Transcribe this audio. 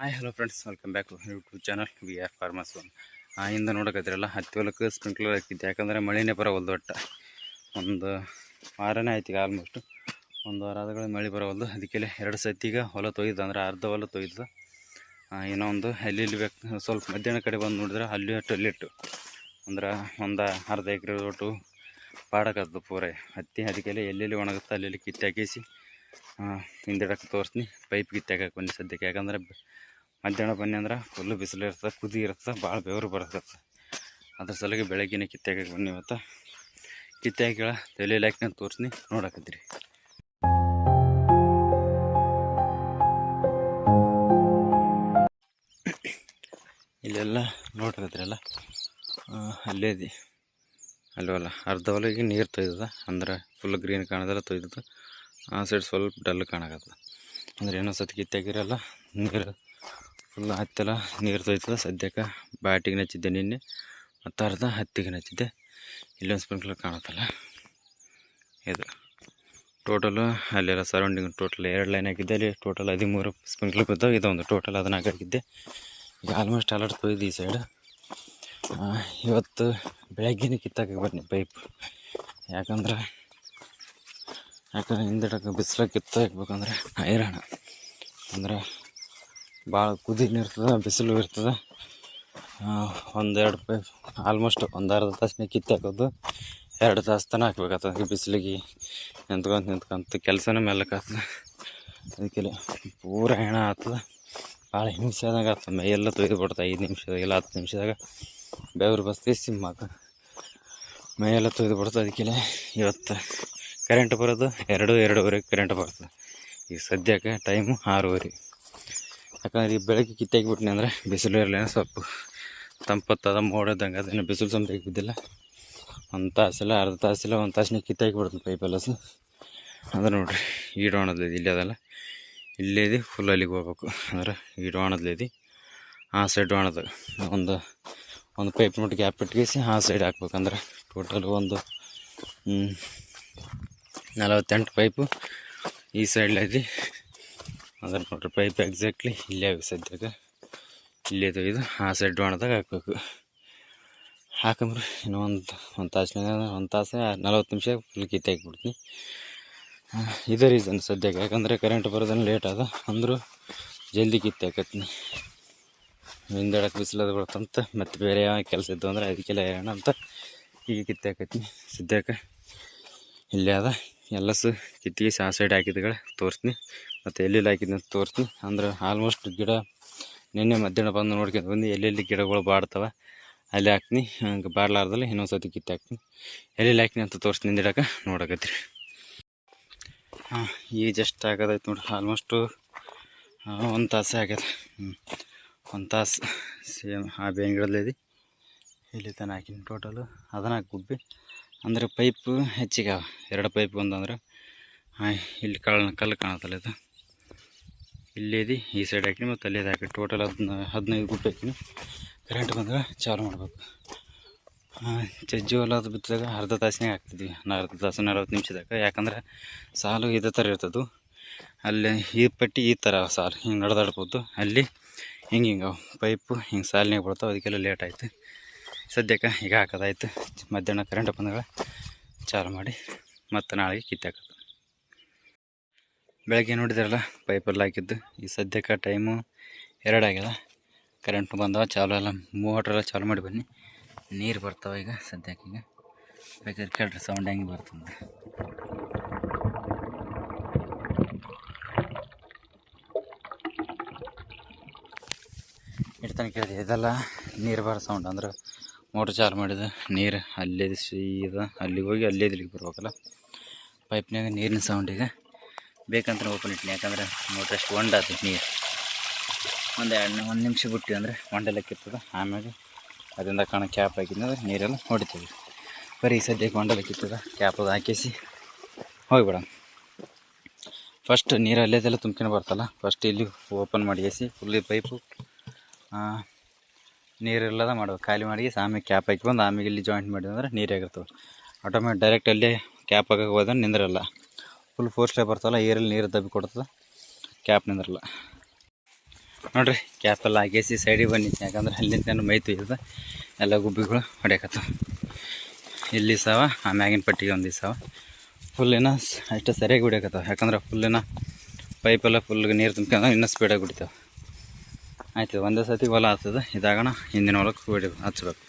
Hi hello friends, welcome back to YouTube channel we are Farmers One. ಹಿಂದೆ ನೋಡಕತ್ತಿರಲ್ಲ, ಹತ್ತಿ ಹೊಲಕ್ಕೆ ಸ್ಪ್ರಿಂಕ್ಲರ್ ಹಾಕಿದ್ದೆ. ಯಾಕಂದರೆ ಮಳೆನೇ ಬರೋವಲ್ದು. ಒಟ್ಟು ಒಂದು ವಾರನೇ ಆಯ್ತು ಈಗ, ಆಲ್ಮೋಸ್ಟ್ ಒಂದು ವಾರ ಆದಗಳು ಮಳೆ ಬರೋವಲ್ದು. ಅದಕ್ಕೆ 2 ಸತಿಗೆ ಹೊಲ ತೊಯ್ದು, ಅಂದ್ರೆ ಅರ್ಧ ಹೊಲ ತೊಯ್ದು. ಏನೋ ಒಂದು ಅಲ್ಲಿ ಬೇಕು ಸ್ವಲ್ಪ ಮಧ್ಯಾಹ್ನ ಕಡೆ ಬಂದು ನೋಡಿದ್ರೆ ಅಲ್ಲಿ ಅಲ್ಲಿಟ್ಟು ಅಂದ್ರೆ ಒಂದು ಅರ್ಧ ಎಕರೆ ಒಟ್ಟು ಪಾಡಕದ್ದು ಪೂರ ಹತ್ತಿ. ಅದಕ್ಕೆ ಎಲ್ಲೆಲ್ಲಿ ಒಣಗುತ್ತೆ ಅಲ್ಲೆಲ್ಲಿ ಕಿತ್ತಾಕಿಸಿ ಹಿಂದಿಡಕ್ಕೆ ತೋರಿಸ್ತೀನಿ. ಪೈಪ್ ಕಿತ್ತಾಕಕ್ಕೆ ಬನ್ನಿ ಸದ್ಯಕ್ಕೆ. ಯಾಕಂದರೆ ಮಧ್ಯಾಹ್ನ ಬನ್ನಿ ಅಂದ್ರೆ ಫುಲ್ಲು ಬಿಸಿಲು ಇರ್ತದೆ, ಕುದಿ ಇರ್ತದೆ, ಭಾಳ ಬೆವರು ಬರ್ತದೆ. ಅದ್ರ ಸಲುವಾಗಿ ಬೆಳಗ್ಗೆನೇ ಕಿತ್ತಾಕಕ್ಕೆ ಬನ್ನಿ. ಇವತ್ತು ಕಿತ್ತಾಕಿಗಳ ತಲೆಯಲ್ಲಿ ಹಾಕಿ ನಾನು ತೋರಿಸ್ತೀನಿ, ನೋಡಕತ್ತೀರಿ. ಇಲ್ಲೆಲ್ಲ ನೋಡಕತ್ತೀರಲ್ಲ, ಅಲ್ಲೇದಿ ಅಲ್ವಲ್ಲ ಅರ್ಧ ಹೊಲಗೆ ನೀರು ತೊಯ್ದದ. ಅಂದ್ರೆ ಫುಲ್ ಗ್ರೀನ್ ಕಾಣೋದೆಲ್ಲ ತೊಯ್ದದ. ಆ ಸೈಡ್ ಸ್ವಲ್ಪ ಡಲ್ ಕಾಣಕತ್ತದ. ಅಂದ್ರೆ ಏನೋ ಸತಿ ಕಿತ್ತಾಕಿರಲ್ಲ, ನೀರು ಫುಲ್ ಹತ್ತೆಲ್ಲ ನೀರು ತೊಯ್ತದೆ. ಸದ್ಯಕ್ಕೆ ಬ್ಯಾಟಿಗೆ ನಚ್ಚಿದ್ದೆ ನಿನ್ನೆ, ಮತ್ತು ಅರ್ಧ ಹತ್ತಿಗೆ ನಚ್ಚಿದ್ದೆ. ಇಲ್ಲೊಂದು ಸ್ಪ್ರಿಂಕ್ಲರ್ ಕಾಣುತ್ತಲ್ಲ, ಇದು ಟೋಟಲು ಅಲ್ಲೆಲ್ಲ ಸರೌಂಡಿಂಗ್ ಟೋಟಲ್ 2 ಲೈನ್ ಹಾಕಿದ್ದೆ. ಅಲ್ಲಿ ಟೋಟಲ್ 13 ಸ್ಪ್ರಿಂಕ್ಲರ್ ಬಿದ್ದಾವೆ. ಇದೊಂದು ಟೋಟಲ್ 14 ಹಾಕಿದ್ದೆ. ಈಗ ಆಲ್ಮೋಸ್ಟ್ ಅಲರ್ಟ್ ತೊಯ್ದು ಈ ಸೈಡ್. ಇವತ್ತು ಬೆಳಗ್ಗೆನೇ ಕಿತ್ತಾಕಕ್ಕೆ ಬನ್ನಿ ಪೈಪ್. ಯಾಕಂದ್ರೆ ಹಿಂದಿಡಕ್ಕೆ ಬಿಸಿಲಾಗ ಕಿತ್ತಾಕ್ಬೇಕಂದ್ರೆ ಹೈರಾಣ. ಅಂದ್ರೆ ಭಾಳ ಕುದಿನೂ ಇರ್ತದೆ, ಬಿಸಿಲು ಇರ್ತದೆ. 1-2 ಪೈಪ್ ಆಲ್ಮೋಸ್ಟ್ ಒಂದು ಅರ್ಧ ತಾಸನೇ ಕಿತ್ತಾಕೋದು. 2 ತಾಸು ತನಕ ಹಾಕ್ಬೇಕಾಗ್ತದೆ ಬಿಸಿಲಿಗೆ. ನಿಂತ್ಕೊಂತ ಕೆಲಸನೇ ಮೆಲ್ಲಕ್ಕಾಗ್ತದೆ. ಅದಕ್ಕೆ ಪೂರ ಹೆಣ ಆಗ್ತದೆ. ಭಾಳ ಹಿಂಸೆ ಆದಾಗ ಆಗ್ತದೆ. ಮೈಯೆಲ್ಲ ತೊಯ್ದು ಬಿಡ್ತದೆ 5 ನಿಮಿಷದಾಗೆಲ್ಲ 10 ನಿಮಿಷದಾಗ ಬೆವರು ಬಸ್ತೀಸಿ ಮೈಯೆಲ್ಲ ತೊಯ್ದು ಬಿಡ್ತದೆ. ಅದಕ್ಕೆ ಇವತ್ತು ಕರೆಂಟ್ ಬರೋದು 2-2:30 ಕರೆಂಟ್ ಬರ್ತದೆ. ಈಗ ಸದ್ಯಕ್ಕೆ ಟೈಮು 6:30. ಯಾಕಂದ್ರೆ ಈ ಬೆಳಗ್ಗೆ ಕಿತ್ತಾಕಿಬಿಟ್ನಿ ಅಂದರೆ ಬಿಸಿಲು ಇರಲಿ, ಸ್ವಲ್ಪ ತಂಪತ್ತದ, ಮೋಡದಂಗೆ. ಅದೇನು ಬಿಸಿಲು ಸಮೇತ ಬಿದ್ದಿಲ್ಲ. 1 ತಾಸಿಲ್ಲ, ಅರ್ಧ ತಾಸಿಲ್ಲ, 1 ತಾಸನೇ ಕಿತ್ತಾಕಿ ಬಿಡ್ತೀನಿ ಪೈಪೆಲ್ಲಸು. ಅಂದ್ರೆ ನೋಡಿರಿ, ಈಡೋಣದ್ಲಿದೆ ಇಲ್ಲಿ ಅದಲ್ಲ, ಇಲ್ಲೇದಿ ಫುಲ್ ಅಲ್ಲಿಗೆ ಹೋಗ್ಬೇಕು. ಅಂದ್ರೆ ಈಡೋಣದ್ಲಿದೆ, ಆ ಸೈಡ್ ಒಣದ ಒಂದು ಪೈಪ್ ನೋಡಿ ಗ್ಯಾಪ್ ಇಟ್ಕೇಸಿ ಆ ಸೈಡ್ ಹಾಕ್ಬೇಕಂದ್ರೆ ಟೋಟಲ್ ಒಂದು 48 ಪೈಪು ಈ ಸೈಡ್ಲೈತಿ. ಅಂದ್ರೆ ನೋಡ್ರಿ, ಪೈಪ್ ಎಕ್ಸಾಕ್ಟ್ಲಿ ಇಲ್ಲೇ ಆಗಿ ಸದ್ಯಕ್ಕೆ ಇಲ್ಲೇ ಇದು ಆ ಸೈಡ್ ಒಣದಾಗ ಹಾಕ್ಬೇಕು. ಹಾಕಂಬ್ರಿ ಇನ್ನೂ ಒಂದು ತಾಸಿನಾಗ 1 ತಾಸು 40 ನಿಮಿಷ ಫುಲ್ ಕಿತ್ತಾಕಿಬಿಡ್ತೀನಿ. ಇದೇ ರೀಸನ್ ಸದ್ಯಕ್ಕೆ. ಯಾಕಂದರೆ ಕರೆಂಟ್ ಬರೋದನ್ನು ಲೇಟ್ ಆದ, ಅಂದರೂ ಜಲ್ದಿ ಕಿತ್ತಾಕತ್ತೀನಿ. ಹಿಂದೆಡಕ್ಕೆ ಬಿಸಿಲದು ಬರ್ತಂತ ಮತ್ತು ಬೇರೆ ಯಾವ ಕೆಲಸ ಇದ್ದು ಅಂದ್ರೆ ಅದಕ್ಕೆಲ್ಲ ಹೇಳೋಣ ಅಂತ ಈಗ ಕಿತ್ತಾಕತ್ತೀನಿ. ಸದ್ಯಕ್ಕೆ ಇಲ್ಲೇ ಅದ ಎಲ್ಲಸು ಕಿತ್ತಿಗೆ ಆ ಸೈಡ್ ಹಾಕಿದ್ಗಳ ತೋರಿಸ್ತೀನಿ, ಮತ್ತು ಎಲ್ಲೆಲ್ಲಿ ಹಾಕಿದ್ನಿ ಅಂತ ತೋರಿಸ್ತೀನಿ. ಅಂದ್ರೆ ಆಲ್ಮೋಸ್ಟ್ ಗಿಡ ನಿನ್ನೆ ಮಧ್ಯಾಹ್ನ ಬಂದು ನೋಡ್ಕೊಂಡು ಬಂದು ಎಲ್ಲೆಲ್ಲಿ ಗಿಡಗಳು ಬಾಡ್ತವೆ ಅಲ್ಲಿ ಹಾಕ್ತೀನಿ. ಹಂಗೆ ಬಾಡ್ಲಾರ್ದಲ್ಲಿ ಇನ್ನೊಂದು ಸತಿ ಕಿತ್ತಾಕ್ತೀನಿ. ಎಲ್ಲೆಲ್ಲಿ ಹಾಕ್ತೀನಿ ಅಂತ ತೋರಿಸ್ತೀನಿ ಹಿಂದಿಡಕ್ಕೆ, ನೋಡಕತ್ತೀರಿ. ಈಗ ಜಸ್ಟ್ ಆಗೋದೈತೆ ನೋಡ್ರಿ. ಆಲ್ಮೋಸ್ಟು 1 ತಾಸು ಆಗ್ಯದ. 1 ತಾಸು ಸೇಮ್ ಆ ಬೇವಿನ ಗಿಡದಲ್ಲಿ ಇಲ್ಲಿ ತನಕ ಹಾಕಿನಿ. ಟೋಟಲು 14 ಗುಬ್ಬಿ. ಅಂದರೆ ಪೈಪು ಹೆಚ್ಚಿಗೆ 2 ಪೈಪ್ ಬಂದಂದ್ರೆ ಇಲ್ಲಿ ಕಲ್ಲು ಕಾಣುತ್ತಲ್ಲ, ಇದು ಇಲ್ಲೇದಿ ಈ ಸೈಡ್ ಹಾಕಿನಿ ಮತ್ತು ಅಲ್ಲೇದು ಹಾಕಿ ಟೋಟಲ್ 15 ಗುಬ್ಬಿ ಹಾಕಿನಿ. ಕರೆಂಟ್ ಬಂದಾಗ ಚಾಲು ಮಾಡ್ಬೇಕು. ಜಜ್ಜಿ ಹೊಲ ಅದು ಬಿತ್ತಿದಾಗ ಅರ್ಧ ತಾಸಿನಾಗ ಹಾಕ್ತಿದ್ವಿ, ಅರ್ಧ ತಾಸು 40 ನಿಮಿಷದಾಗ. ಯಾಕಂದ್ರೆ ಸಾಲು ಇದೇ ಥರ ಇರ್ತದೆ. ಅಲ್ಲಿ ಈ ಪಟ್ಟಿ ಈ ಥರ ಸಾಲು ಹಿಂಗೆ ನಡೆದಾಡ್ಬೋದು. ಅಲ್ಲಿ ಹಿಂಗೆ ಪೈಪು ಹಿಂಗೆ ಸಾಲಿನಾಗ ಬಿಡ್ತಾವೆ. ಅದಕ್ಕೆಲ್ಲ ಲೇಟ್ ಆಯಿತು. ಸದ್ಯಕ್ಕೆ ಈಗ ಹಾಕೋದಾಯ್ತು. ಮಧ್ಯಾಹ್ನ ಕರೆಂಟ್ ಬಂದಾಗ ಚಾಲು ಮಾಡಿ ಮತ್ತು ನಾಳೆಗೆ ಕಿತ್ತಾಕೋದು. ಬೆಳಗ್ಗೆ ನೋಡಿದಾರಲ್ಲ ಪೈಪಲ್ಲಿ ಹಾಕಿದ್ದು. ಈ ಸದ್ಯಕ್ಕೆ ಟೈಮು 2 ಆಗ್ಯದ. ಕರೆಂಟ್ ಬಂದವ, ಚಾಲು ಎಲ್ಲ ಮೋಟ್ರೆಲ್ಲ ಚಾಲು ಮಾಡಿ ಬನ್ನಿ. ನೀರು ಬರ್ತಾವೆ ಈಗ ಸದ್ಯಕ್ಕೆ. ಈಗ ಬೇಕಾದ್ರೆ ಕೇಳ್ರಿ ಸೌಂಡ್ ಹೆಂಗೆ ಬರ್ತದೆ. ಇಡ್ತಾನೆ ಕೇಳಿದೆ, ಇದೆಲ್ಲ ನೀರು ಬರೋ ಸೌಂಡ್. ಅಂದ್ರೆ ಮೋಟ್ರ್ ಚಾಲು ಮಾಡಿದ ನೀರು ಅಲ್ಲೇ ಸೀದಾ ಅಲ್ಲಿಗೆ ಹೋಗಿ ಅಲ್ಲೇ ಇಲ್ಲಿಗೆ ಬರ್ಬೇಕಲ್ಲ. ಪೈಪ್ನಾಗ ನೀರಿನ ಸೌಂಡ್ ಈಗ ಬೇಕಂತ ಓಪನ್ ಇಟ್ಟಿನಿ. ಯಾಕಂದ್ರೆ ಮೋಟ್ರ್ ಅಷ್ಟು ಒಂಡಾದ ನೀರು. ಒಂದು ನಿಮಿಷ ಬಿಟ್ಟು ಅಂದರೆ ಒಂಡೆಲ್ಲ ಕಿತ್ತದ. ಆಮೇಲೆ ಅದರಿಂದ ಕಾಣೋ ಕ್ಯಾಪ್ ಹಾಕಿದ್ರೆ ನೀರೆಲ್ಲ ಹೊಡಿತೀವಿ. ಬರೀ ಸದ್ಯಕ್ಕೆ ಒಂಡೆಲ್ಲ ಕಿತ್ತದ, ಕ್ಯಾಪ್ ಅದು ಹಾಕಿಸಿ ಹೋಗಿಬಿಡೋಣ. ಫಸ್ಟ್ ನೀರು ಅಲ್ಲೇದೆಲ್ಲ ತುಂಬ್ಕೊಂಡು ಬರ್ತಲ್ಲ, ಫಸ್ಟ್ ಇಲ್ಲಿ ಓಪನ್ ಮಾಡಿಸಿ ಫುಲ್ಲಿ ಪೈಪು ನೀರೆಲ್ಲದ ಮಾಡ್ಬೇಕು. ಖಾಲಿ ಮಾಡಿ ಆಮೇಲೆ ಕ್ಯಾಪ್ ಹಾಕಿ ಬಂದು ಆಮೇಲೆ ಇಲ್ಲಿ ಜಾಯಿಂಟ್ ಮಾಡಿದ್ರೆ ನೀರಾಗಿರ್ತವೆ. ಆಟೋಮೆಟಿಕ್ ಡೈರೆಕ್ಟ್ ಅಲ್ಲೇ ಕ್ಯಾಪ್ ಹಾಕಕ್ಕೆ ಹೋದ್ರೆ ನಿಂದ್ರಲ್ಲ. ಫುಲ್ ಫೋರ್ಸ್ಲೇ ಬರ್ತಲ್ಲ, ಏರಲ್ಲಿ ನೀರು ದಬ್ಬಿ ಕೊಡ್ತದೆ, ಕ್ಯಾಪ್ ನಿಂದ್ರಲ್ಲ. ನೋಡಿರಿ ಕ್ಯಾಪೆಲ್ಲ ಹಾಕೇಸಿ ಸೈಡಿಗೆ ಬಂದಿತ್ತು, ಯಾಕಂದ್ರೆ ಅಲ್ಲಿಂದ ಮೈ ತೊಯ್ಯದ ಎಲ್ಲ ಗುಬ್ಬಿಗಳು ಹೊಡ್ಯಾಕತ್ತವ. ಇಲ್ಲಿ ಸವ ಆ ಮ್ಯಾಗಿನ ಪಟ್ಟಿಗೆ ಒಂದು ಸವ ಫುಲ್ ಅಷ್ಟು ಸರಿಯಾಗಿ ಹೊಡ್ಯಾಕತ್ತವ, ಯಾಕಂದ್ರೆ ಫುಲ್ ಪೈಪೆಲ್ಲ ಫುಲ್ ನೀರು ತುಂಬ್ಕೊಂಡು ಇನ್ನೂ ಸ್ಪೀಡಾಗಿ ಹೊಡಿತಾವೆ. ಆಯ್ತು, ಒಂದೇ ಸತಿ ಹೊಲ ಆಗ್ತದೆ, ಇದಾಗಣ ಹಿಂದಿನ ಹೊಲಕ್ಕೆ ಹಚ್ಬೇಕು.